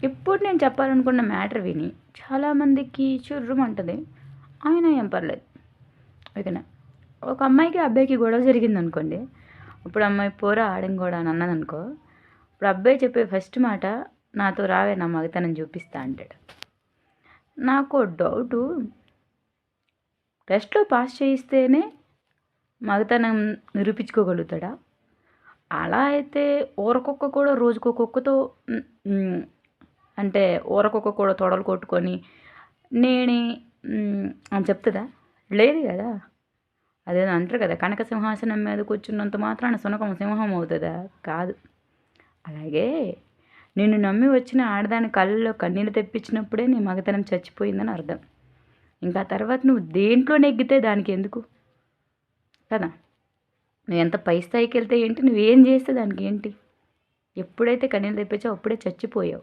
ఇప్పుడు నేను చెప్పాలనుకున్న మ్యాటర్ విని చాలామందికి చుర్రుమంటది. అయినా ఏం పర్లేదు. ఓకేనా. ఒక అమ్మాయికి అబ్బాయికి గొడవ జరిగిందనుకోండి. ఇప్పుడు అమ్మాయి పోరా ఆడింగోడా అని అన్నదనుకో. ఇప్పుడు అబ్బాయి చెప్పే ఫస్ట్ మాట, నాతో రావే నా మగతనం చూపిస్తా అంటాడు. నాకు డౌటు, టెస్ట్లో పాస్ చేయిస్తేనే మగతనం నిరూపించుకోగలుగుతాడా? అలా అయితే ఊరకొక్క కూడా రోజుకొకొక్కతో అంటే ఊరకొక్క కూడా తొడలు కొట్టుకొని నేనే అని చెప్తుందా? లేదు కదా. అదేదో అంటారు కదా, కనక సింహాసనం మీద కూర్చున్నంత మాత్రాన సునకం సింహం అవుతుందా? కాదు. అలాగే నిన్ను నమ్మి వచ్చిన ఆడదాని కళ్ళలో కన్నీళ్ళు తెప్పించినప్పుడే నీ మగతనం చచ్చిపోయిందని అర్థం. ఇంకా తర్వాత నువ్వు దేంట్లో నెగ్గితే దానికి ఎందుకు కదా. నువ్వు ఎంత పై స్థాయికి వెళ్తే ఏంటి, నువ్వేం చేస్తే దానికి ఏంటి? ఎప్పుడైతే కన్నీళ్ళు తెప్పించావు అప్పుడే చచ్చిపోయావు.